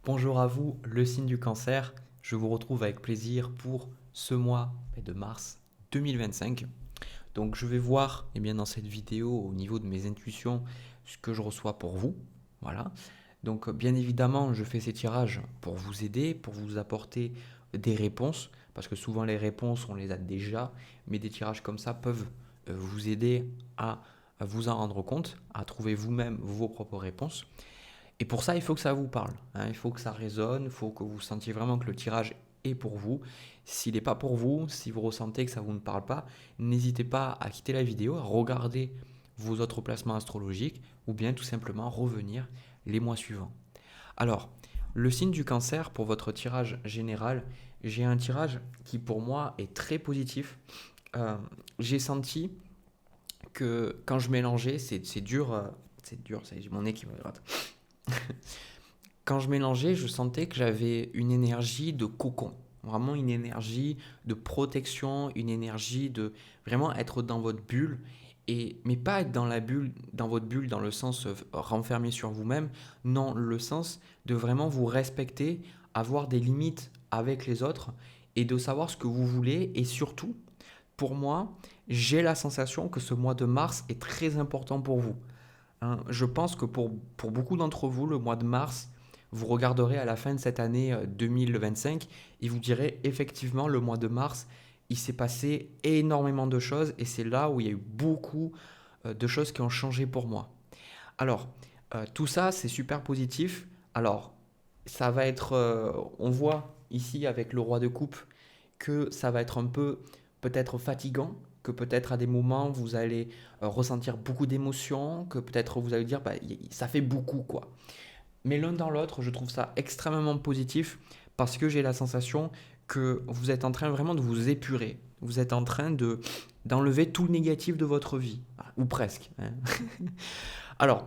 Bonjour à vous, le signe du cancer. Je vous retrouve avec plaisir pour ce mois de mars 2025. Donc je vais voir dans cette vidéo au niveau de mes intuitions ce que je reçois pour vous. Voilà. Donc bien évidemment, je fais ces tirages pour vous aider, pour vous apporter des réponses, parce que souvent les réponses, on les a déjà, mais des tirages comme ça peuvent vous aider à vous en rendre compte, à trouver vous-même vos propres réponses. Et pour ça, il faut que ça vous parle, hein. Il faut que ça résonne, il faut que vous sentiez vraiment que le tirage est pour vous. S'il n'est pas pour vous, si vous ressentez que ça ne vous parle pas, n'hésitez pas à quitter la vidéo, à regarder vos autres placements astrologiques ou bien tout simplement revenir les mois suivants. Alors, le signe du cancer pour votre tirage général, j'ai un tirage qui pour moi est très positif. J'ai senti que quand je mélangeais, c'est dur, j'ai mon nez qui me gratte. Quand je mélangeais, je sentais que j'avais une énergie de cocon, vraiment une énergie de protection, une énergie de vraiment être dans votre bulle, mais pas être dans la bulle, dans votre bulle dans le sens renfermé sur vous-même, non, le sens de vraiment vous respecter, avoir des limites avec les autres et de savoir ce que vous voulez. Et surtout, pour moi, j'ai la sensation que ce mois de mars est très important pour vous, hein. Je pense que pour beaucoup d'entre vous, le mois de mars, vous regarderez à la fin de cette année 2025 et vous direz effectivement le mois de mars, il s'est passé énormément de choses et c'est là où il y a eu beaucoup de choses qui ont changé pour moi. Alors, tout ça, c'est super positif. Alors, ça va être, on voit ici avec le roi de coupe que ça va être un peu peut-être fatigant, que peut-être à des moments vous allez ressentir beaucoup d'émotions, que peut-être vous allez dire bah, ça fait beaucoup quoi. Mais l'un dans l'autre, je trouve ça extrêmement positif parce que j'ai la sensation que vous êtes en train vraiment de vous épurer. Vous êtes en train d'enlever tout le négatif de votre vie, ou presque, hein. Alors,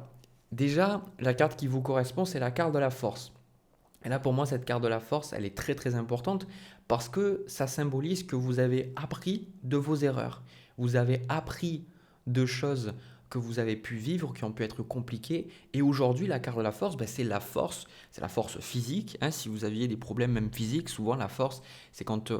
déjà, la carte qui vous correspond, c'est la carte de la force. Et là, pour moi, cette carte de la force, elle est très très importante parce que ça symbolise que vous avez appris de vos erreurs. Vous avez appris de choses que vous avez pu vivre, qui ont pu être compliquées. Et aujourd'hui, la carte de la force, ben, c'est la force physique, hein. Si vous aviez des problèmes même physiques, souvent la force, c'est quand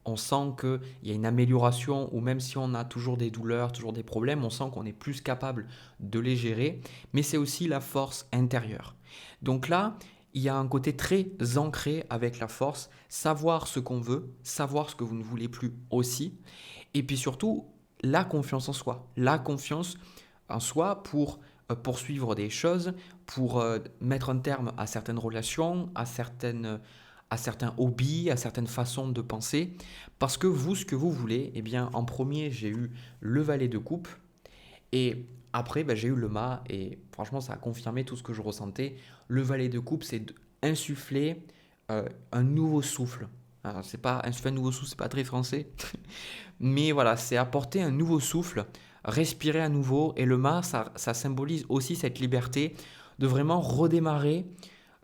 on sent qu'il y a une amélioration, ou même si on a toujours des douleurs, toujours des problèmes, on sent qu'on est plus capable de les gérer. Mais c'est aussi la force intérieure. Donc là, il y a un côté très ancré avec la force, savoir ce qu'on veut, savoir ce que vous ne voulez plus aussi, et puis surtout la confiance en soi, la confiance en soi pour poursuivre des choses, pour mettre un terme à certaines relations, à certains hobbies, à certaines façons de penser, parce que vous, ce que vous voulez, eh bien, en premier, j'ai eu le valet de coupe, et après, ben, j'ai eu le mât et franchement, ça a confirmé tout ce que je ressentais. Le valet de coupe, c'est insuffler un nouveau souffle. Alors, c'est pas insuffler un nouveau souffle, c'est pas très français, mais voilà, c'est apporter un nouveau souffle, respirer à nouveau. Et le mât, ça symbolise aussi cette liberté de vraiment redémarrer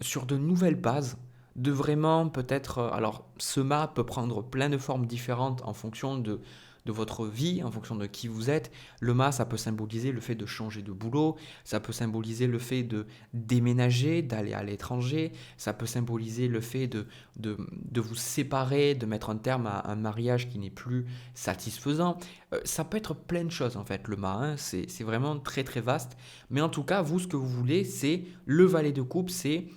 sur de nouvelles bases, de vraiment peut-être... Alors, ce mât peut prendre plein de formes différentes en fonction de votre vie, en fonction de qui vous êtes. Le mât, ça peut symboliser le fait de changer de boulot, ça peut symboliser le fait de déménager, d'aller à l'étranger, ça peut symboliser le fait de vous séparer, de mettre un terme à un mariage qui n'est plus satisfaisant. Ça peut être plein de choses en fait, le mât, hein. C'est vraiment très très vaste. Mais en tout cas, vous, ce que vous voulez, c'est le valet de coupe, c'est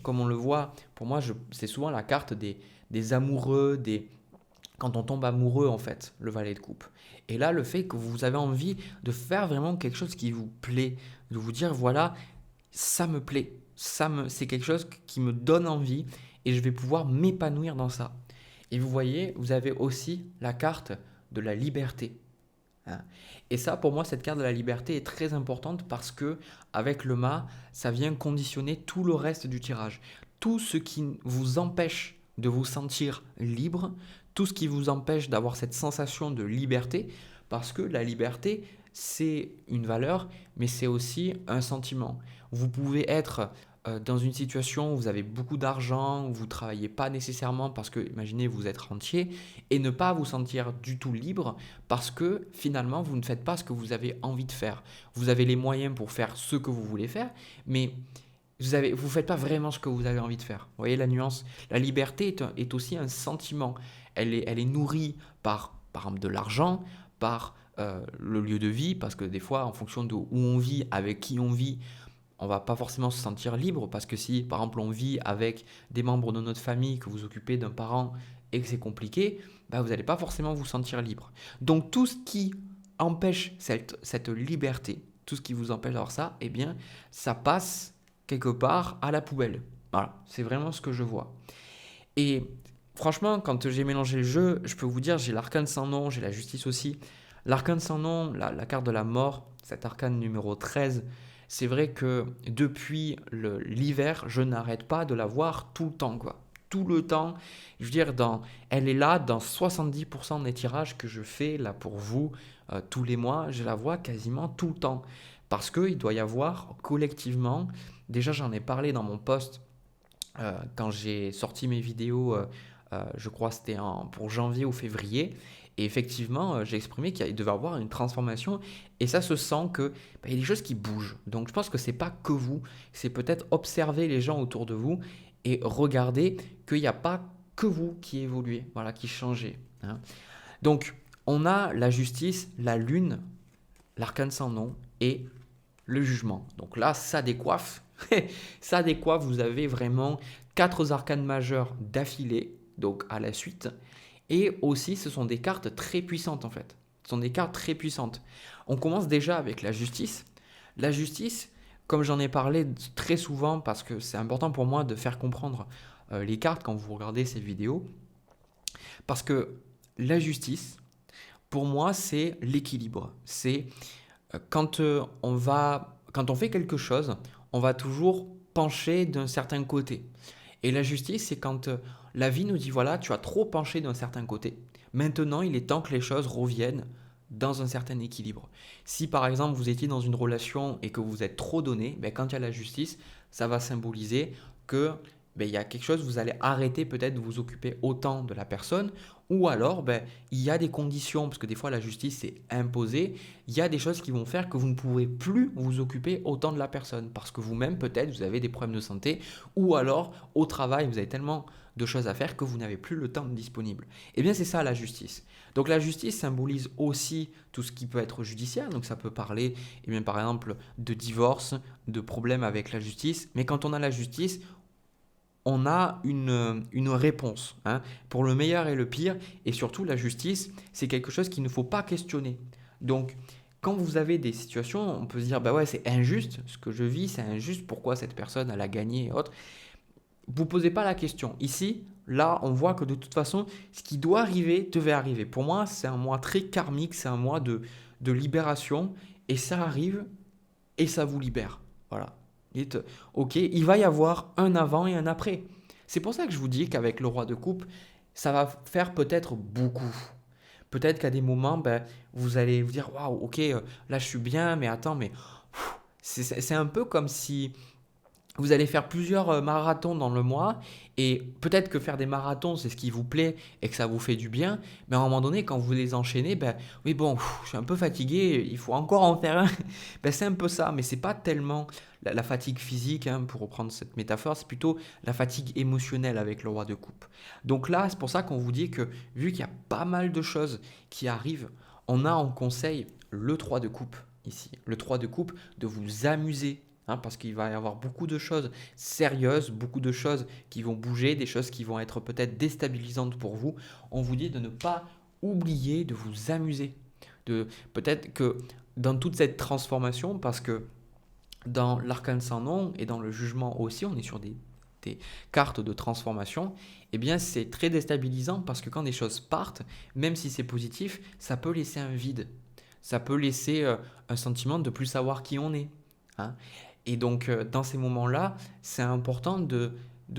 comme on le voit, pour moi, c'est souvent la carte des amoureux, quand on tombe amoureux en fait, le valet de coupe. Et là, le fait que vous avez envie de faire vraiment quelque chose qui vous plaît, de vous dire voilà, ça me plaît, c'est quelque chose qui me donne envie et je vais pouvoir m'épanouir dans ça. Et vous voyez, vous avez aussi la carte de la liberté, hein. Et ça, pour moi, cette carte de la liberté est très importante parce que avec le mât, ça vient conditionner tout le reste du tirage. Tout ce qui vous empêche de vous sentir libre, tout ce qui vous empêche d'avoir cette sensation de liberté, parce que la liberté, c'est une valeur, mais c'est aussi un sentiment. Vous pouvez être dans une situation où vous avez beaucoup d'argent, où vous ne travaillez pas nécessairement parce que, imaginez, vous êtes rentier, et ne pas vous sentir du tout libre parce que finalement, vous ne faites pas ce que vous avez envie de faire. Vous avez les moyens pour faire ce que vous voulez faire, mais vous faites pas vraiment ce que vous avez envie de faire. Vous voyez la nuance? La liberté est aussi un sentiment. Elle est nourrie par exemple, de l'argent, par le lieu de vie, parce que des fois, en fonction de où on vit, avec qui on vit, on va pas forcément se sentir libre, parce que si, par exemple, on vit avec des membres de notre famille, que vous occupez d'un parent et que c'est compliqué, bah, vous n'allez pas forcément vous sentir libre. Donc tout ce qui empêche cette liberté, tout ce qui vous empêche d'avoir ça, eh bien, ça passe quelque part à la poubelle. Voilà, c'est vraiment ce que je vois. Et franchement, quand j'ai mélangé le jeu, je peux vous dire, j'ai l'arcane sans nom, j'ai la justice aussi. L'arcane sans nom, la carte de la mort, cet arcane numéro 13, c'est vrai que depuis l'hiver, je n'arrête pas de la voir tout le temps, quoi. Tout le temps, je veux dire, elle est là dans 70% des tirages que je fais là pour vous tous les mois, je la vois quasiment tout le temps. Parce qu'il doit y avoir collectivement, déjà j'en ai parlé dans mon post quand j'ai sorti mes vidéos, je crois que c'était pour janvier ou février. Et effectivement, j'ai exprimé qu'il devait y avoir une transformation. Et ça se sent que il y a des choses qui bougent. Donc je pense que c'est pas que vous, c'est peut-être observer les gens autour de vous et regarder qu'il n'y a pas que vous qui évoluez, voilà, qui changez, hein. Donc on a la justice, la lune, l'arcane sans nom et le jugement. Donc là, ça décoiffe. Ça décoiffe, vous avez vraiment 4 arcanes majeures d'affilée, donc à la suite. Et aussi, ce sont des cartes très puissantes en fait. Ce sont des cartes très puissantes. On commence déjà avec la justice. La justice, comme j'en ai parlé très souvent, parce que c'est important pour moi de faire comprendre les cartes quand vous regardez ces vidéos, parce que la justice, pour moi, c'est l'équilibre. C'est quand on fait quelque chose, on va toujours pencher d'un certain côté. Et la justice, c'est quand la vie nous dit, voilà, tu as trop penché d'un certain côté. Maintenant, il est temps que les choses reviennent dans un certain équilibre. Si par exemple vous étiez dans une relation et que vous êtes trop donné, ben, quand il y a la justice, ça va symboliser que il y a quelque chose, vous allez arrêter peut-être de vous occuper autant de la personne, ou alors il y a des conditions, parce que des fois la justice c'est imposé, il y a des choses qui vont faire que vous ne pourrez plus vous occuper autant de la personne, parce que vous-même peut-être vous avez des problèmes de santé, ou alors au travail vous avez tellement de choses à faire que vous n'avez plus le temps disponible. Et bien c'est ça la justice. Donc la justice symbolise aussi tout ce qui peut être judiciaire, donc ça peut parler par exemple de divorce, de problèmes avec la justice, mais quand on a la justice, on a une réponse, hein, pour le meilleur et le pire. Et surtout, la justice, c'est quelque chose qu'il ne faut pas questionner. Donc, quand vous avez des situations, on peut se dire, bah ouais, c'est injuste, ce que je vis, c'est injuste, pourquoi cette personne, elle a gagné et autres. Vous ne posez pas la question. Ici, là, on voit que de toute façon, ce qui doit arriver devait arriver. Pour moi, c'est un mois très karmique, c'est un mois de libération. Et ça arrive et ça vous libère. Voilà. Ok, il va y avoir un avant et un après. C'est pour ça que je vous dis qu'avec le roi de coupe, ça va faire peut-être beaucoup. Peut-être qu'à des moments, vous allez vous dire, waouh, ok, là je suis bien, mais attends, mais c'est un peu comme si vous allez faire plusieurs marathons dans le mois et peut-être que faire des marathons, c'est ce qui vous plaît et que ça vous fait du bien. Mais à un moment donné, quand vous les enchaînez, oui, bon, je suis un peu fatigué, il faut encore en faire un. C'est un peu ça, mais c'est pas tellement la fatigue physique, hein, pour reprendre cette métaphore, c'est plutôt la fatigue émotionnelle avec le roi de coupe. Donc là, c'est pour ça qu'on vous dit que vu qu'il y a pas mal de choses qui arrivent, on a en conseil le 3 de coupe ici. Le 3 de coupe, de vous amuser, hein, parce qu'il va y avoir beaucoup de choses sérieuses, beaucoup de choses qui vont bouger, des choses qui vont être peut-être déstabilisantes pour vous. On vous dit de ne pas oublier de vous amuser. Peut-être que dans toute cette transformation, parce que dans l'arcane sans nom et dans le jugement aussi, on est sur des cartes de transformation, eh bien c'est très déstabilisant parce que quand des choses partent, même si c'est positif, ça peut laisser un vide. Ça peut laisser un sentiment de plus savoir qui on est, hein. Et donc, dans ces moments-là, c'est important de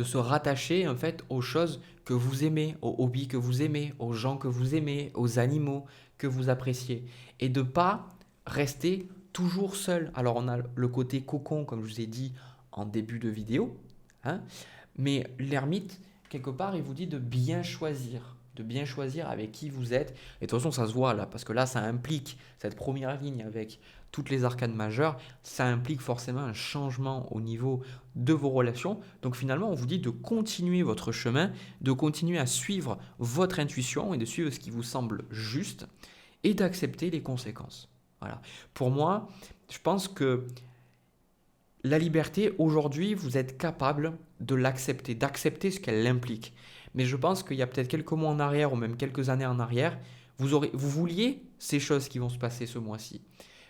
se rattacher en fait aux choses que vous aimez, aux hobbies que vous aimez, aux gens que vous aimez, aux animaux que vous appréciez. Et de ne pas rester toujours seul. Alors, on a le côté cocon, comme je vous ai dit en début de vidéo, hein, mais l'ermite, quelque part, il vous dit de bien choisir. de bien choisir avec qui vous êtes. Et de toute façon, ça se voit là, parce que là, ça implique cette première ligne avec toutes les arcanes majeures, ça implique forcément un changement au niveau de vos relations. Donc finalement, on vous dit de continuer votre chemin, de continuer à suivre votre intuition et de suivre ce qui vous semble juste et d'accepter les conséquences. Voilà. Pour moi, je pense que la liberté, aujourd'hui, vous êtes capable de l'accepter, d'accepter ce qu'elle implique. Mais je pense qu'il y a peut-être quelques mois en arrière ou même quelques années en arrière, vous vouliez ces choses qui vont se passer ce mois-ci.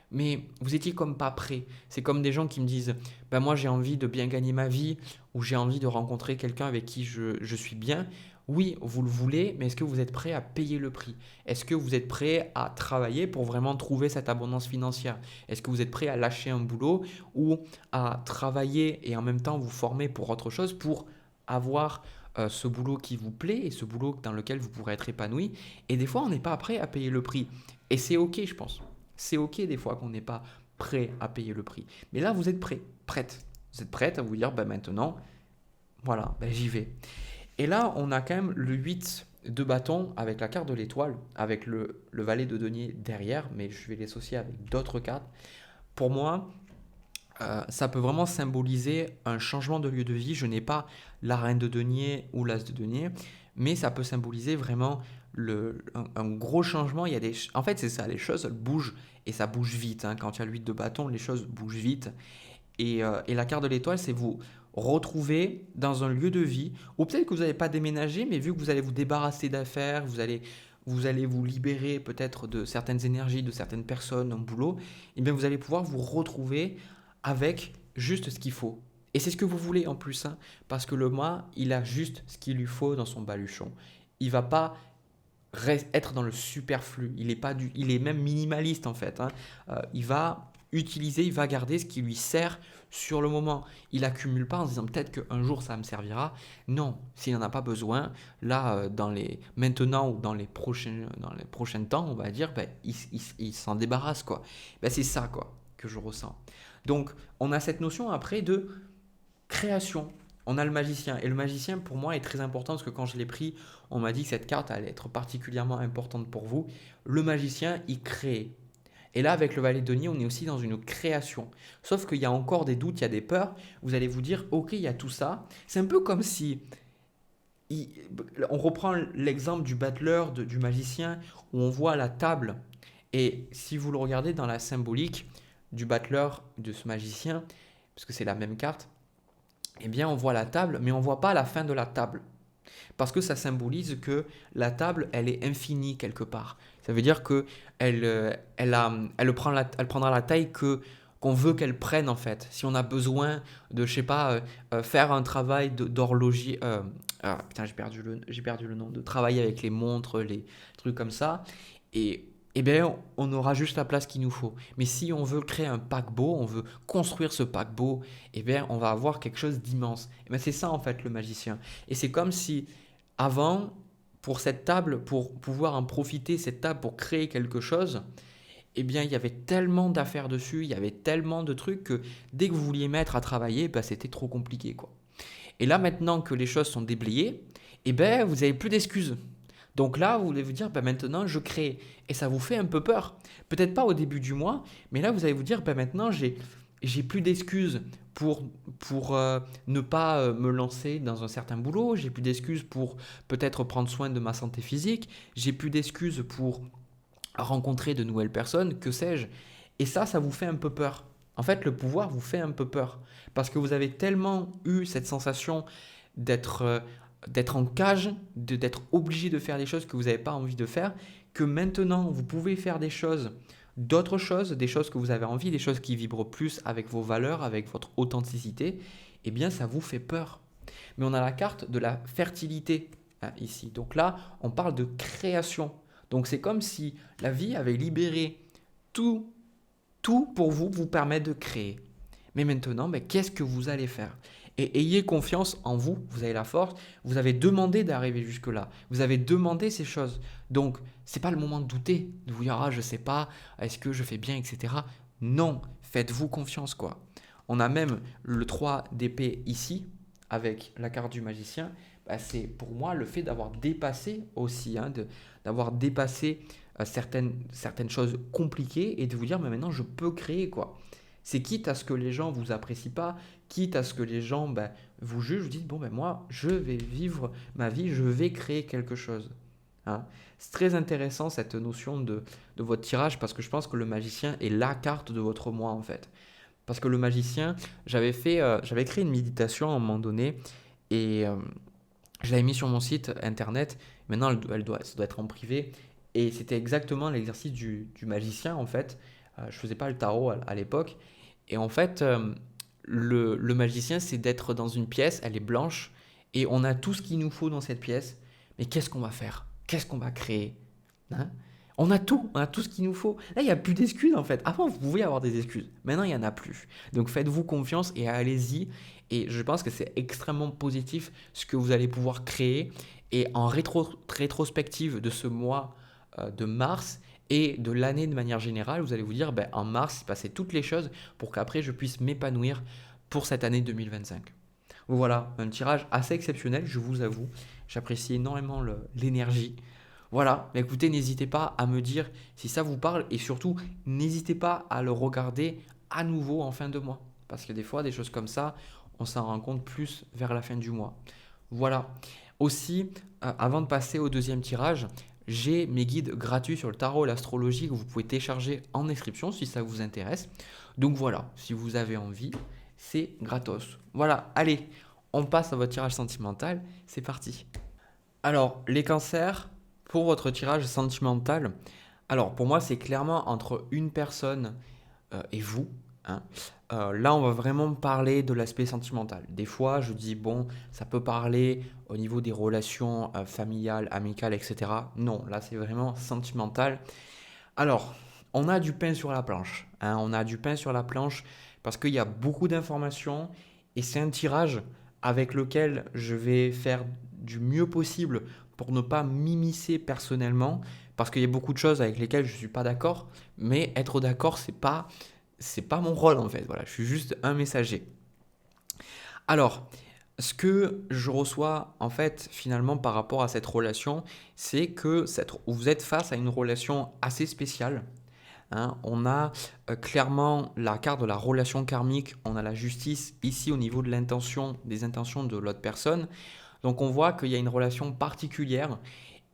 Mais vous étiez comme pas prêt. C'est comme des gens qui me disent ben moi j'ai envie de bien gagner ma vie ou j'ai envie de rencontrer quelqu'un avec qui je suis bien. Oui, vous le voulez, mais est-ce que vous êtes prêt à payer le prix? Est-ce que vous êtes prêt à travailler pour vraiment trouver cette abondance financière? Est-ce que vous êtes prêt à lâcher un boulot ou à travailler et en même temps vous former pour autre chose pour avoir ce boulot qui vous plaît et ce boulot dans lequel vous pourrez être épanoui? Et des fois, on n'est pas prêt à payer le prix. Et c'est OK, je pense. C'est OK des fois qu'on n'est pas prêt à payer le prix. Mais là, vous êtes prêt, prête. Vous êtes prête à vous dire, ben maintenant, voilà, ben j'y vais. Et là, on a quand même le 8 de bâton avec la carte de l'étoile, avec le valet de denier derrière, mais je vais l'associer avec d'autres cartes. Pour moi, ça peut vraiment symboliser un changement de lieu de vie. Je n'ai pas la reine de denier ou l'as de denier, mais ça peut symboliser vraiment un gros changement. En fait, c'est ça, les choses elles bougent et ça bouge vite. Hein. Quand il y a le 8 de bâton, les choses bougent vite. Et la carte de l'étoile, c'est vous retrouver dans un lieu de vie, ou peut-être que vous n'allez pas déménager, mais vu que vous allez vous débarrasser d'affaires, vous allez vous libérer peut-être de certaines énergies, de certaines personnes, un boulot, et bien vous allez pouvoir vous retrouver avec juste ce qu'il faut. Et c'est ce que vous voulez en plus, hein, parce que le mât, il a juste ce qu'il lui faut dans son baluchon. Il ne va pas être dans le superflu, il est même minimaliste en fait. Hein. Il va utiliser, il va garder ce qui lui sert sur le moment. Il accumule pas en se disant peut-être qu'un jour ça me servira. Non, s'il n'en a pas besoin, là, maintenant ou dans les prochains temps, on va dire, ben, il s'en débarrasse quoi. Ben, c'est ça quoi que je ressens. Donc, on a cette notion après de création. On a le magicien. Et le magicien, pour moi, est très important parce que quand je l'ai pris, on m'a dit que cette carte allait être particulièrement importante pour vous. Le magicien, il crée. Et là, avec le valet de denier, on est aussi dans une création. Sauf qu'il y a encore des doutes, il y a des peurs. Vous allez vous dire, ok, il y a tout ça. C'est un peu comme si... on reprend l'exemple du battleur, du magicien, où on voit la table. Et si vous le regardez dans la symbolique du battleur, de ce magicien, parce que c'est la même carte, eh bien on voit la table, mais on ne voit pas la fin de la table. Parce que ça symbolise que la table, elle est infinie quelque part. Ça veut dire qu'elle prendra la taille qu'on veut qu'elle prenne en fait. Si on a besoin de, je sais pas, faire un travail d'horloger, putain j'ai perdu le nom, de travailler avec les montres, les trucs comme ça, et eh bien, on aura juste la place qu'il nous faut. Mais si on veut créer un paquebot, on veut construire ce paquebot, eh bien, on va avoir quelque chose d'immense. Eh bien, c'est ça en fait le magicien. Et c'est comme si avant, pour cette table, pour pouvoir en profiter, cette table pour créer quelque chose, eh bien, il y avait tellement d'affaires dessus, il y avait tellement de trucs que dès que vous vouliez mettre à travailler, bah, c'était trop compliqué, quoi. Et là, maintenant que les choses sont déblayées, eh bien, vous n'avez plus d'excuses. Donc là, vous allez vous dire, bah maintenant, je crée. Et ça vous fait un peu peur. Peut-être pas au début du mois, mais là, vous allez vous dire, bah maintenant, j'ai plus d'excuses pour ne pas me lancer dans un certain boulot. J'ai plus d'excuses pour peut-être prendre soin de ma santé physique. J'ai plus d'excuses pour rencontrer de nouvelles personnes, que sais-je. Et ça vous fait un peu peur. En fait, le pouvoir vous fait un peu peur. Parce que vous avez tellement eu cette sensation d'être en cage, d'être obligé de faire des choses que vous n'avez pas envie de faire, que maintenant vous pouvez faire d'autres choses, des choses que vous avez envie, des choses qui vibrent plus avec vos valeurs, avec votre authenticité, eh bien ça vous fait peur. Mais on a la carte de la fertilité hein, ici. Donc là, on parle de création. Donc c'est comme si la vie avait libéré tout pour vous permettre de créer. Mais maintenant, qu'est-ce que vous allez faire ? Et ayez confiance en vous, vous avez la force, vous avez demandé d'arriver jusque-là, vous avez demandé ces choses. Donc, ce n'est pas le moment de douter, de vous dire « Ah, je ne sais pas, est-ce que je fais bien, etc. » Non, faites-vous confiance, quoi. On a même le 3 d'épée ici, avec la carte du magicien, bah, c'est pour moi le fait d'avoir dépassé aussi, hein, d'avoir dépassé certaines choses compliquées et de vous dire, mais maintenant je peux créer quoi. C'est quitte à ce que les gens vous apprécient pas, quitte à ce que les gens bah, vous jugent, vous dites, bon ben moi je vais vivre ma vie, je vais créer quelque chose. Hein. C'est très intéressant cette notion de votre tirage parce que je pense que le magicien est la carte de votre moi en fait. Parce que le magicien, j'avais créé une méditation à un moment donné et je l'avais mis sur mon site internet. Maintenant, ça doit être en privé. Et c'était exactement l'exercice du magicien en fait. Je faisais pas le tarot à l'époque. Et en fait, le magicien, c'est d'être dans une pièce, elle est blanche, et on a tout ce qu'il nous faut dans cette pièce. Mais qu'est-ce qu'on va faire? Qu'est-ce qu'on va créer? Hein. On a tout ce qu'il nous faut. Là, il n'y a plus d'excuses en fait. Avant, vous pouviez avoir des excuses. Maintenant, il n'y en a plus. Donc faites-vous confiance et allez-y. Et je pense que c'est extrêmement positif ce que vous allez pouvoir créer. Et en rétrospective de ce mois de mars et de l'année de manière générale, vous allez vous dire, ben, en mars, il passait toutes les choses pour qu'après, je puisse m'épanouir pour cette année 2025. Voilà, un tirage assez exceptionnel, je vous avoue. J'apprécie énormément l'énergie. Voilà, mais écoutez, n'hésitez pas à me dire si ça vous parle et surtout, n'hésitez pas à le regarder à nouveau en fin de mois. Parce que des fois, des choses comme ça, on s'en rend compte plus vers la fin du mois. Voilà. Aussi, avant de passer au deuxième tirage, j'ai mes guides gratuits sur le tarot et l'astrologie que vous pouvez télécharger en description si ça vous intéresse. Donc voilà, si vous avez envie, c'est gratos. Voilà, allez, on passe à votre tirage sentimental. C'est parti. Alors, les cancers, pour votre tirage sentimental, alors pour moi, c'est clairement entre une personne et vous. Hein. Là, on va vraiment parler de l'aspect sentimental. Des fois, je dis, bon, ça peut parler au niveau des relations familiales, amicales, etc. Non, là, c'est vraiment sentimental. Alors, on a du pain sur la planche. Hein. On a du pain sur la planche parce qu'il y a beaucoup d'informations et c'est un tirage avec lequel je vais faire du mieux possible pour ne pas m'immiscer personnellement parce qu'il y a beaucoup de choses avec lesquelles je ne suis pas d'accord, mais être d'accord, c'est pas mon rôle en fait. Voilà, je suis juste un messager. Alors, ce que je reçois en fait finalement par rapport à cette relation, c'est que vous êtes face à une relation assez spéciale. Hein. On a clairement la carte de la relation karmique, on a la justice ici au niveau de l'intention, des intentions de l'autre personne. Donc on voit qu'il y a une relation particulière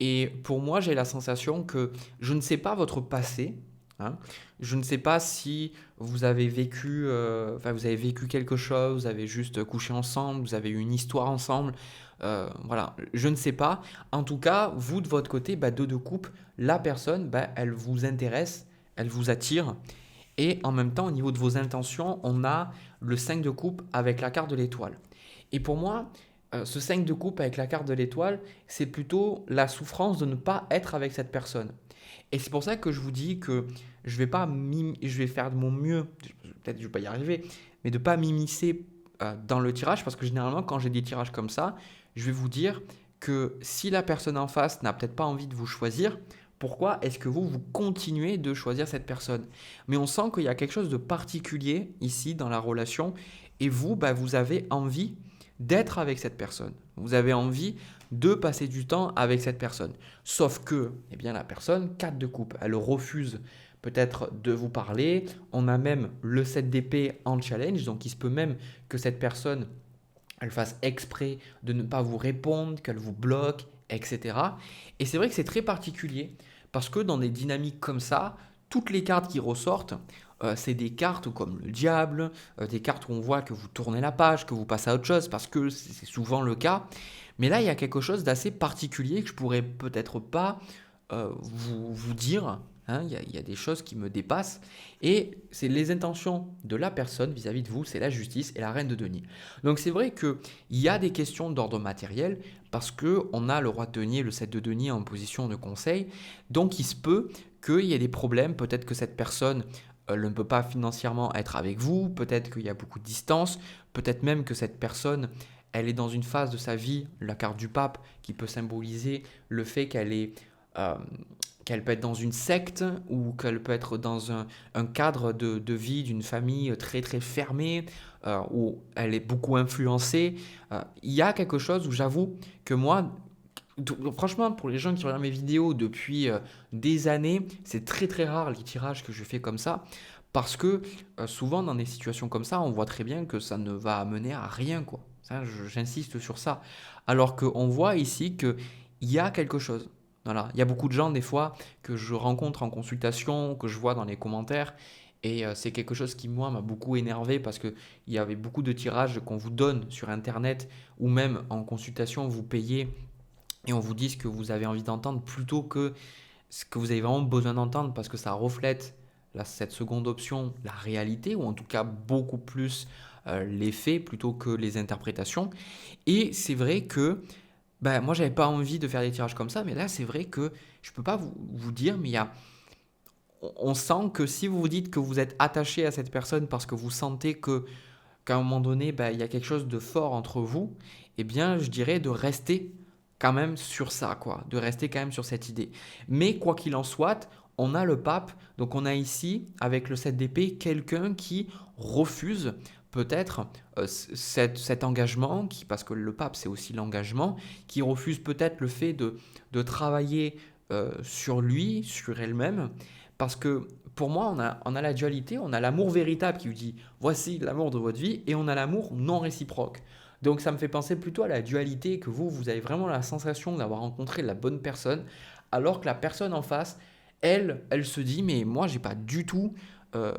et pour moi j'ai la sensation que je ne sais pas votre passé. Hein. Je ne sais pas si vous avez vécu, vous avez vécu quelque chose, vous avez juste couché ensemble, vous avez eu une histoire ensemble. Voilà, je ne sais pas. En tout cas, vous de votre côté, bah, deux de coupe, la personne, bah, elle vous intéresse, elle vous attire. Et en même temps, au niveau de vos intentions, on a le 5 de coupe avec la carte de l'étoile. Et pour moi, ce 5 de coupe avec la carte de l'étoile, c'est plutôt la souffrance de ne pas être avec cette personne. Et c'est pour ça que je vous dis que je vais faire de mon mieux, peut-être que je ne vais pas y arriver, mais de ne pas m'immiscer dans le tirage, parce que généralement, quand j'ai des tirages comme ça, je vais vous dire que si la personne en face n'a peut-être pas envie de vous choisir, pourquoi est-ce que vous continuez de choisir cette personne? Mais on sent qu'il y a quelque chose de particulier ici dans la relation, et vous, bah, vous avez envie d'être avec cette personne. Vous avez envie de passer du temps avec cette personne. Sauf que, eh bien, la personne, 4 de coupe, elle refuse peut-être de vous parler. On a même le 7 d'épée en challenge, donc il se peut même que cette personne, elle fasse exprès de ne pas vous répondre, qu'elle vous bloque, etc. Et c'est vrai que c'est très particulier, parce que dans des dynamiques comme ça, toutes les cartes qui ressortent, c'est des cartes comme le diable, des cartes où on voit que vous tournez la page, que vous passez à autre chose, parce que c'est souvent le cas. Mais là, il y a quelque chose d'assez particulier que je pourrais peut-être pas vous dire. Hein. Il y a des choses qui me dépassent. Et c'est les intentions de la personne vis-à-vis de vous, c'est la justice et la reine de denier. Donc c'est vrai qu'il y a des questions d'ordre matériel parce qu'on a le roi de denier, le 7 de denier en position de conseil. Donc il se peut qu'il y ait des problèmes. Peut-être que cette personne ne peut pas financièrement être avec vous. Peut-être qu'il y a beaucoup de distance. Peut-être même que cette personne elle est dans une phase de sa vie, la carte du pape, qui peut symboliser le fait qu'elle est, qu'elle peut être dans une secte ou qu'elle peut être dans un cadre de vie d'une famille très très fermée, où elle est beaucoup influencée. Il y a quelque chose où j'avoue que moi, franchement, pour les gens qui regardent mes vidéos depuis des années, c'est très très rare les tirages que je fais comme ça. Parce que souvent dans des situations comme ça, on voit très bien que ça ne va mener à rien, quoi. Ça, j'insiste sur ça. Alors qu'on voit ici qu'il y a quelque chose. Voilà. Il y a beaucoup de gens, des fois, que je rencontre en consultation, que je vois dans les commentaires. Et c'est quelque chose qui, moi, m'a beaucoup énervé parce qu'il y avait beaucoup de tirages qu'on vous donne sur Internet ou même en consultation, vous payez et on vous dit ce que vous avez envie d'entendre plutôt que ce que vous avez vraiment besoin d'entendre parce que ça reflète cette seconde option, la réalité, ou en tout cas beaucoup plus les faits plutôt que les interprétations. Et c'est vrai que ben, moi, j'avais pas envie de faire des tirages comme ça, mais là, c'est vrai que je peux pas vous dire, mais on sent que si vous vous dites que vous êtes attaché à cette personne parce que vous sentez qu'à un moment donné, ben, il y a quelque chose de fort entre vous, eh bien, je dirais de rester quand même sur ça, quoi, de rester quand même sur cette idée. Mais quoi qu'il en soit, on a le pape, donc on a ici, avec le 7 d'épée, quelqu'un qui refuse peut-être cet engagement, parce que le pape c'est aussi l'engagement, qui refuse peut-être le fait de travailler sur lui, sur elle-même, parce que pour moi on a la dualité, on a l'amour véritable qui vous dit voici l'amour de votre vie, et on a l'amour non réciproque. Donc ça me fait penser plutôt à la dualité, que vous avez vraiment la sensation d'avoir rencontré la bonne personne, alors que la personne en face, elle se dit, mais moi, j'ai pas du tout, euh,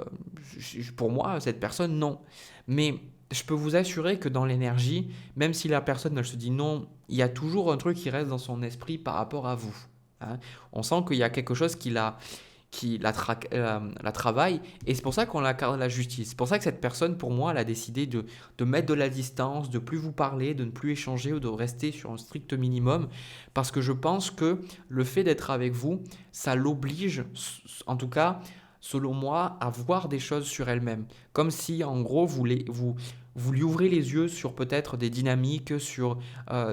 pour moi, cette personne, non. Mais je peux vous assurer que dans l'énergie, même si la personne, elle se dit non, il y a toujours un truc qui reste dans son esprit par rapport à vous. Hein. On sent qu'il y a quelque chose qui la travaille, et c'est pour ça qu'on l'accorde à la justice. C'est pour ça que cette personne, pour moi, elle a décidé de mettre de la distance, de plus vous parler, de ne plus échanger ou de rester sur un strict minimum, parce que je pense que le fait d'être avec vous, ça l'oblige, en tout cas, selon moi, à voir des choses sur elle-même. Comme si, en gros, vous lui ouvrez les yeux sur peut-être des dynamiques, sur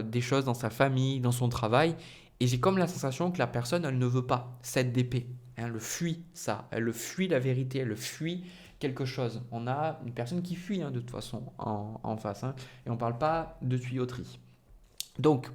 des choses dans sa famille, dans son travail, et j'ai comme la sensation que la personne, elle ne veut pas cette d'épée. Elle fuit ça, elle fuit la vérité, elle fuit quelque chose. On a une personne qui fuit de toute façon en face, hein, et on ne parle pas de tuyauterie. Donc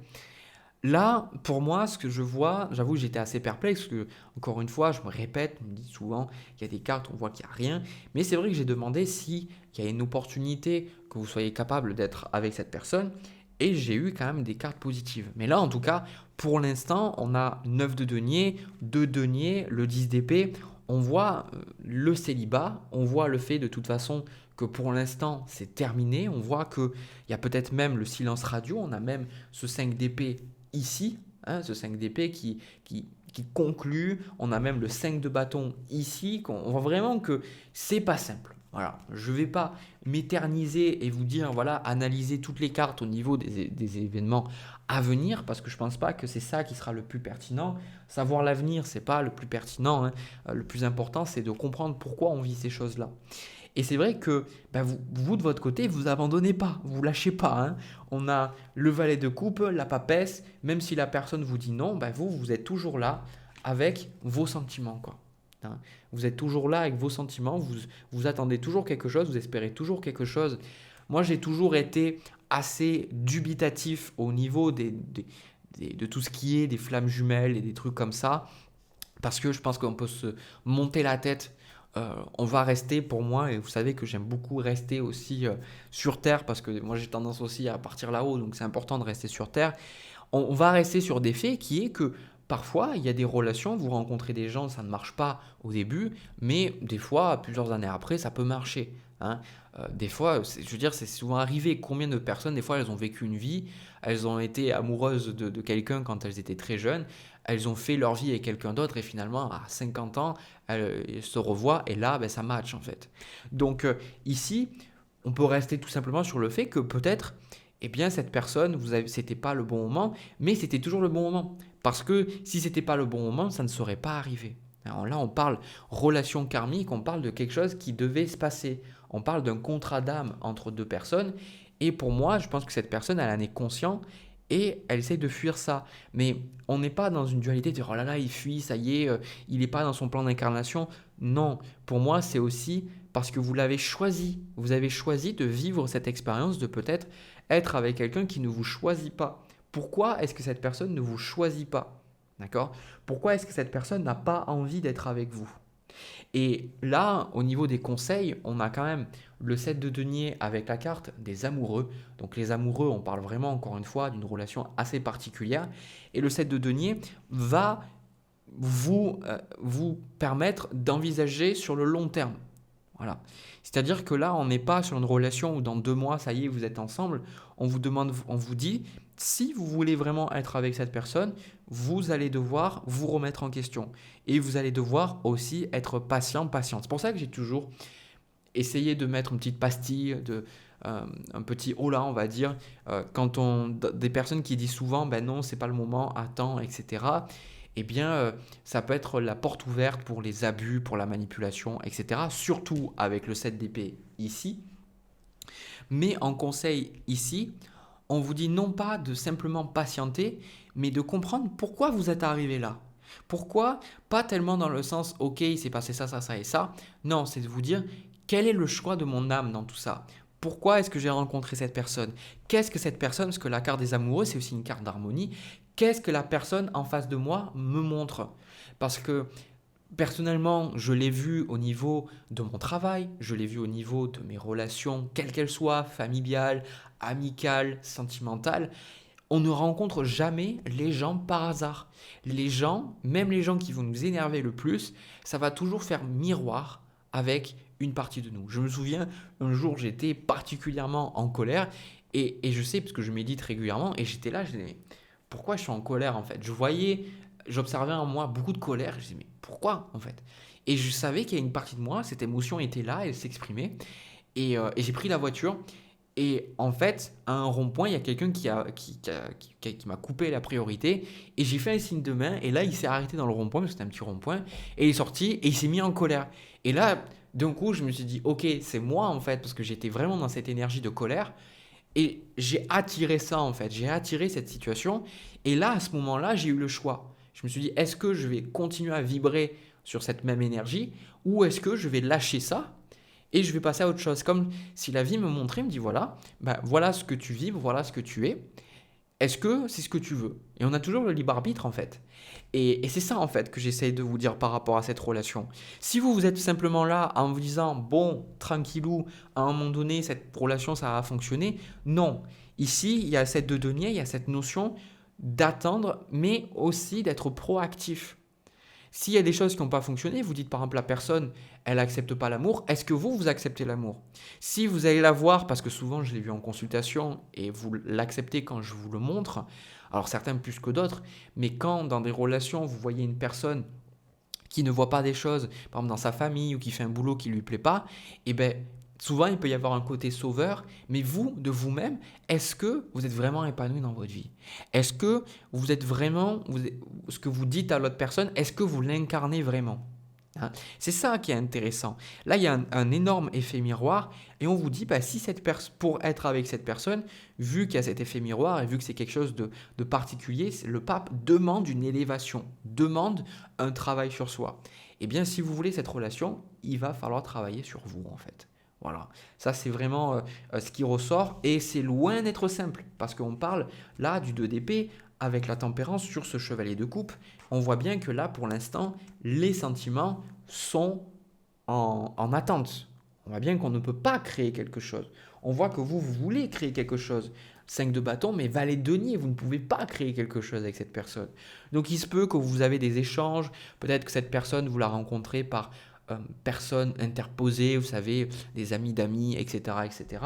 là, pour moi, ce que je vois, j'avoue que j'étais assez perplexe, parce que encore une fois, je me répète, on me dit souvent qu'il y a des cartes, on voit qu'il n'y a rien, mais c'est vrai que j'ai demandé s'il y a une opportunité que vous soyez capable d'être avec cette personne, et j'ai eu quand même des cartes positives. Mais là, en tout cas, pour l'instant, on a 9 de denier, 2 deniers, le 10 d'épée. On voit le célibat, on voit le fait de toute façon que pour l'instant, c'est terminé. On voit qu'il y a peut-être même le silence radio, on a même ce 5 d'épée ici, hein, ce 5 d'épée qui conclut. On a même le 5 de bâton ici. On voit vraiment que c'est pas simple. Voilà, je ne vais pas m'éterniser et vous dire, voilà, analyser toutes les cartes au niveau des événements à venir, parce que je ne pense pas que c'est ça qui sera le plus pertinent. Savoir l'avenir, ce n'est pas le plus pertinent, hein. Le plus important, c'est de comprendre pourquoi on vit ces choses-là. Et c'est vrai que vous, de votre côté, vous abandonnez pas, vous lâchez pas. Hein. On a le valet de coupe, la papesse, même si la personne vous dit non, vous êtes toujours là avec vos sentiments, quoi. Hein. Vous êtes toujours là avec vos sentiments, vous attendez toujours quelque chose, vous espérez toujours quelque chose. Moi, j'ai toujours été assez dubitatif au niveau de tout ce qui est des flammes jumelles et des trucs comme ça, parce que je pense qu'on peut se monter la tête. On va rester pour moi, et vous savez que j'aime beaucoup rester aussi sur Terre, parce que moi j'ai tendance aussi à partir là-haut, donc c'est important de rester sur Terre. On va rester sur des faits qui est que parfois il y a des relations, vous rencontrez des gens, ça ne marche pas au début, mais des fois, plusieurs années après, ça peut marcher. Hein. Des fois, je veux dire, c'est souvent arrivé. Combien de personnes, des fois, elles ont vécu une vie, elles ont été amoureuses de quelqu'un quand elles étaient très jeunes, elles ont fait leur vie avec quelqu'un d'autre et finalement, à 50 ans, elles se revoient et là, ça match en fait. Donc ici, on peut rester tout simplement sur le fait que peut-être, eh bien, cette personne, c'était pas le bon moment, mais c'était toujours le bon moment. Parce que si c'était pas le bon moment, ça ne serait pas arrivé. Alors là, on parle relation karmique, on parle de quelque chose qui devait se passer. On parle d'un contrat d'âme entre deux personnes. Et pour moi, je pense que cette personne, elle en est consciente et elle essaye de fuir ça. Mais on n'est pas dans une dualité de dire, oh là là, il fuit, ça y est, il n'est pas dans son plan d'incarnation. Non, pour moi, c'est aussi parce que vous l'avez choisi. Vous avez choisi de vivre cette expérience, de peut-être être avec quelqu'un qui ne vous choisit pas. Pourquoi est-ce que cette personne ne vous choisit pas? D'accord? Pourquoi est-ce que cette personne n'a pas envie d'être avec vous? Et là, au niveau des conseils, on a quand même le 7 de denier avec la carte des amoureux. Donc les amoureux, on parle vraiment encore une fois d'une relation assez particulière. Et le 7 de denier va vous permettre d'envisager sur le long terme. Voilà. C'est-à-dire que là, on n'est pas sur une relation où dans 2 mois, ça y est, vous êtes ensemble. On vous demande, on vous dit, si vous voulez vraiment être avec cette personne, vous allez devoir vous remettre en question. Et vous allez devoir aussi être patient, patiente. C'est pour ça que j'ai toujours essayé de mettre une petite pastille, un petit holà, on va dire, des personnes qui disent souvent, ben non, c'est pas le moment, attends, etc. Eh bien, ça peut être la porte ouverte pour les abus, pour la manipulation, etc. Surtout avec le 7 d'épée ici. Mais en conseil ici, on vous dit non pas de simplement patienter, mais de comprendre pourquoi vous êtes arrivé là. Pourquoi? Pas tellement dans le sens, ok, il s'est passé ça, ça, ça et ça. Non, c'est de vous dire, quel est le choix de mon âme dans tout ça? Pourquoi est-ce que j'ai rencontré cette personne? Qu'est-ce que cette personne, parce que la carte des amoureux, c'est aussi une carte d'harmonie, qu'est-ce que la personne en face de moi me montre? Parce que personnellement, je l'ai vu au niveau de mon travail, je l'ai vu au niveau de mes relations, quelles qu'elles soient, familiales, amicales, sentimentales. On ne rencontre jamais les gens par hasard. Les gens, même les gens qui vont nous énerver le plus, ça va toujours faire miroir avec une partie de nous. Je me souviens, un jour, j'étais particulièrement en colère et je sais, parce que je médite régulièrement, et j'étais là, je disais, mais pourquoi je suis en colère en fait? J'observais en moi beaucoup de colère, je disais, mais pourquoi en fait? Et je savais qu'il y a une partie de moi, cette émotion était là, elle s'exprimait, et j'ai pris la voiture. Et en fait, à un rond-point, il y a quelqu'un qui m'a coupé la priorité. Et j'ai fait un signe de main. Et là, il s'est arrêté dans le rond-point, parce que c'était un petit rond-point. Et il est sorti et il s'est mis en colère. Et là, d'un coup, je me suis dit, ok, c'est moi en fait, parce que j'étais vraiment dans cette énergie de colère. Et j'ai attiré ça en fait. J'ai attiré cette situation. Et là, à ce moment-là, j'ai eu le choix. Je me suis dit, est-ce que je vais continuer à vibrer sur cette même énergie ou est-ce que je vais lâcher ça et je vais passer à autre chose. Comme si la vie me montrait, me dit voilà, bah, voilà ce que tu vibres, voilà ce que tu es. Est-ce que c'est ce que tu veux? Et on a toujours le libre arbitre en fait. Et c'est ça en fait que j'essaye de vous dire par rapport à cette relation. Si vous êtes simplement là en vous disant bon, tranquillou, à un moment donné, cette relation ça va fonctionner, non. Ici, il y a cette de denier, il y a cette notion d'attendre, mais aussi d'être proactif. S'il y a des choses qui n'ont pas fonctionné, vous dites par exemple la personne, elle n'accepte pas l'amour, est-ce que vous acceptez l'amour? Si vous allez la voir, parce que souvent je l'ai vu en consultation et vous l'acceptez quand je vous le montre, alors certains plus que d'autres, mais quand dans des relations vous voyez une personne qui ne voit pas des choses, par exemple dans sa famille ou qui fait un boulot qui ne lui plaît pas, eh ben, souvent il peut y avoir un côté sauveur, mais vous, de vous-même, est-ce que vous êtes vraiment épanoui dans votre vie? Est-ce que vous êtes vraiment, ce que vous dites à l'autre personne, est-ce que vous l'incarnez vraiment? Hein. C'est ça qui est intéressant. Là, il y a un énorme effet miroir et on vous dit, bah, si pour être avec cette personne, vu qu'il y a cet effet miroir et vu que c'est quelque chose de particulier, le pape demande une élévation, demande un travail sur soi. Eh bien, si vous voulez cette relation, il va falloir travailler sur vous en fait. Voilà, ça c'est vraiment ce qui ressort et c'est loin d'être simple parce qu'on parle là du 2 d'épée avec la tempérance sur ce chevalier de coupe. On voit bien que là pour l'instant les sentiments sont en attente. On voit bien qu'on ne peut pas créer quelque chose. On voit que vous voulez créer quelque chose. 5 de bâton, mais valet de denier, vous ne pouvez pas créer quelque chose avec cette personne. Donc il se peut que vous avez des échanges, peut-être que cette personne, vous la rencontrez par personnes interposées, vous savez, des amis d'amis, etc., etc.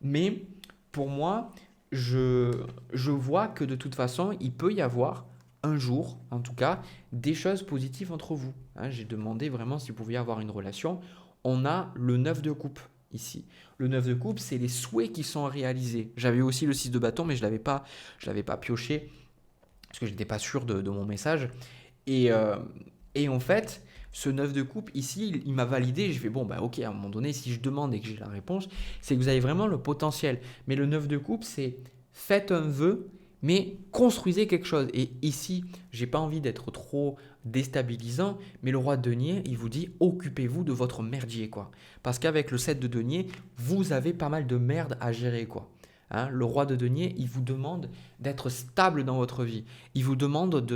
Mais pour moi, je vois que de toute façon, il peut y avoir un jour, en tout cas, des choses positives entre vous. Hein, j'ai demandé vraiment si vous pouviez avoir une relation. On a le 9 de coupe ici. Le 9 de coupe, c'est les souhaits qui sont réalisés. J'avais aussi le 6 de bâton, mais je ne l'avais pas pioché parce que je n'étais pas sûr de mon message. Et en fait, ce 9 de coupe, ici, il m'a validé. Je fais bon, bah ok, à un moment donné, si je demande et que j'ai la réponse, c'est que vous avez vraiment le potentiel. Mais le 9 de coupe, c'est faites un vœu, mais construisez quelque chose. Et ici, j'ai pas envie d'être trop déstabilisant, mais le roi de denier, il vous dit occupez-vous de votre merdier, quoi. Parce qu'avec le 7 de denier, vous avez pas mal de merde à gérer, quoi. Hein, le roi de denier, il vous demande d'être stable dans votre vie. Il vous demande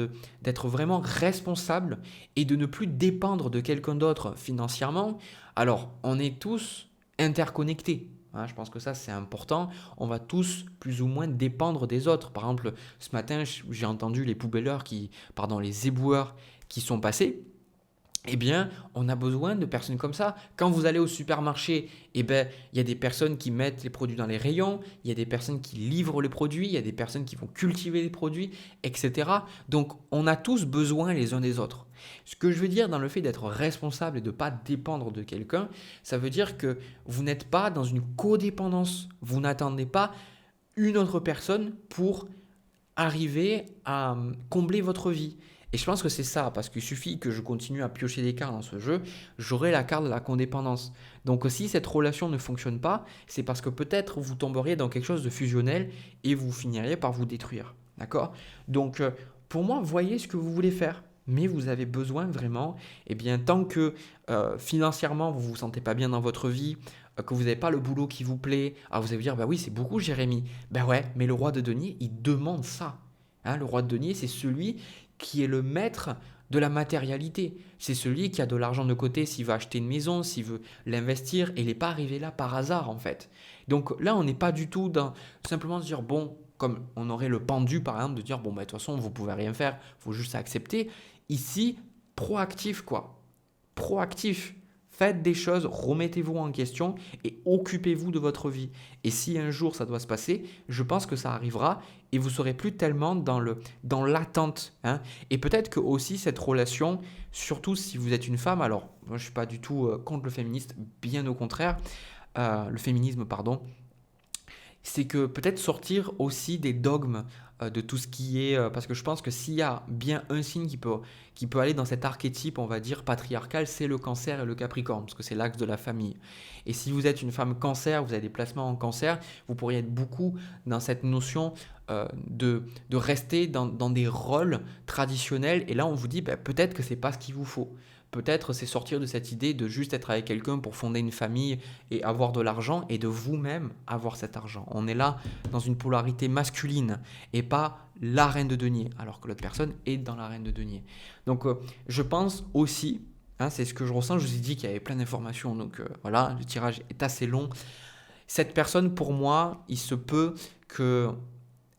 d'être vraiment responsable et de ne plus dépendre de quelqu'un d'autre financièrement. Alors, on est tous interconnectés. Hein, je pense que ça, c'est important. On va tous plus ou moins dépendre des autres. Par exemple, ce matin, j'ai entendu les éboueurs qui sont passés. Eh bien, on a besoin de personnes comme ça. Quand vous allez au supermarché, eh ben, il y a des personnes qui mettent les produits dans les rayons, il y a des personnes qui livrent les produits, il y a des personnes qui vont cultiver les produits, etc. Donc, on a tous besoin les uns des autres. Ce que je veux dire dans le fait d'être responsable et de ne pas dépendre de quelqu'un, ça veut dire que vous n'êtes pas dans une codépendance. Vous n'attendez pas une autre personne pour arriver à combler votre vie. Et je pense que c'est ça, parce qu'il suffit que je continue à piocher des cartes dans ce jeu, j'aurai la carte de la codépendance. Donc si cette relation ne fonctionne pas, c'est parce que peut-être vous tomberiez dans quelque chose de fusionnel et vous finiriez par vous détruire. D'accord? Donc pour moi, voyez ce que vous voulez faire. Mais vous avez besoin vraiment, eh bien, tant que financièrement vous ne vous sentez pas bien dans votre vie, que vous n'avez pas le boulot qui vous plaît, alors vous allez vous dire, bah oui, c'est beaucoup Jérémy. Ben ouais, mais le roi de denier, il demande ça. Hein, le roi de denier, c'est celui qui est le maître de la matérialité. C'est celui qui a de l'argent de côté s'il veut acheter une maison, s'il veut l'investir, et il n'est pas arrivé là par hasard en fait. Donc là, on n'est pas du tout dans simplement se dire, bon, comme on aurait le pendu par exemple, de dire, bon, bah, de toute façon, vous ne pouvez rien faire, il faut juste accepter. Ici, proactif quoi. Proactif. Faites des choses, remettez-vous en question et occupez-vous de votre vie. Et si un jour ça doit se passer, je pense que ça arrivera et vous ne serez plus tellement dans l'attente. Hein. Et peut-être que aussi cette relation, surtout si vous êtes une femme, alors moi je ne suis pas du tout contre le féminisme, bien au contraire, le féminisme, pardon, c'est que peut-être sortir aussi des dogmes de tout ce qui est... parce que je pense que s'il y a bien un signe qui peut aller dans cet archétype, on va dire, patriarcal, c'est le cancer et le capricorne, parce que c'est l'axe de la famille. Et si vous êtes une femme cancer, vous avez des placements en cancer, vous pourriez être beaucoup dans cette notion de rester dans des rôles traditionnels. Et là, on vous dit, bah, peut-être que ce n'est pas ce qu'il vous faut. Peut-être c'est sortir de cette idée de juste être avec quelqu'un pour fonder une famille et avoir de l'argent et de vous-même avoir cet argent. On est là dans une polarité masculine et pas la reine de denier, alors que l'autre personne est dans la reine de denier. Donc je pense aussi, hein, c'est ce que je ressens, je vous ai dit qu'il y avait plein d'informations, donc voilà, le tirage est assez long. Cette personne, pour moi, il se peut que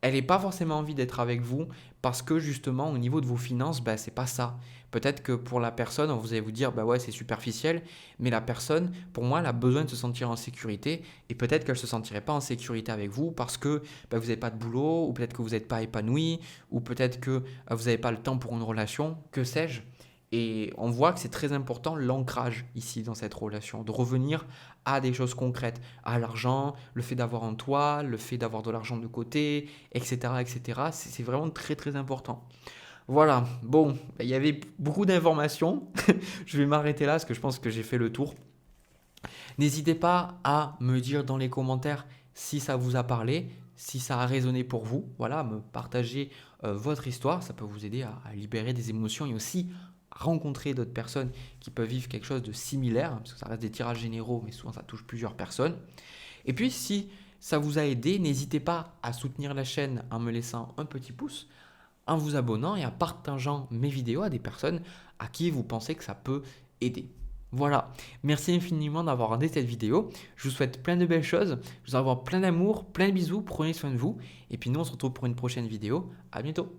elle n'ait pas forcément envie d'être avec vous parce que justement au niveau de vos finances, bah, c'est pas ça. Peut-être que pour la personne, vous allez vous dire, bah ouais, c'est superficiel, mais la personne, pour moi, elle a besoin de se sentir en sécurité et peut-être qu'elle ne se sentirait pas en sécurité avec vous parce que bah, vous n'avez pas de boulot ou peut-être que vous n'êtes pas épanoui ou peut-être que vous n'avez pas le temps pour une relation, que sais-je. Et on voit que c'est très important l'ancrage ici dans cette relation, de revenir à des choses concrètes, à l'argent, le fait d'avoir un toit, le fait d'avoir de l'argent de côté, etc. etc. C'est vraiment très très important. Voilà, bon, il y avait beaucoup d'informations. Je vais m'arrêter là parce que je pense que j'ai fait le tour. N'hésitez pas à me dire dans les commentaires si ça vous a parlé, si ça a résonné pour vous. Voilà, me partager votre histoire, ça peut vous aider à libérer des émotions et aussi rencontrer d'autres personnes qui peuvent vivre quelque chose de similaire, parce que ça reste des tirages généraux, mais souvent ça touche plusieurs personnes. Et puis si ça vous a aidé, n'hésitez pas à soutenir la chaîne en me laissant un petit pouce, en vous abonnant et en partageant mes vidéos à des personnes à qui vous pensez que ça peut aider. Voilà, merci infiniment d'avoir regardé cette vidéo. Je vous souhaite plein de belles choses, je vous envoie plein d'amour, plein de bisous, prenez soin de vous. Et puis nous on se retrouve pour une prochaine vidéo. À bientôt.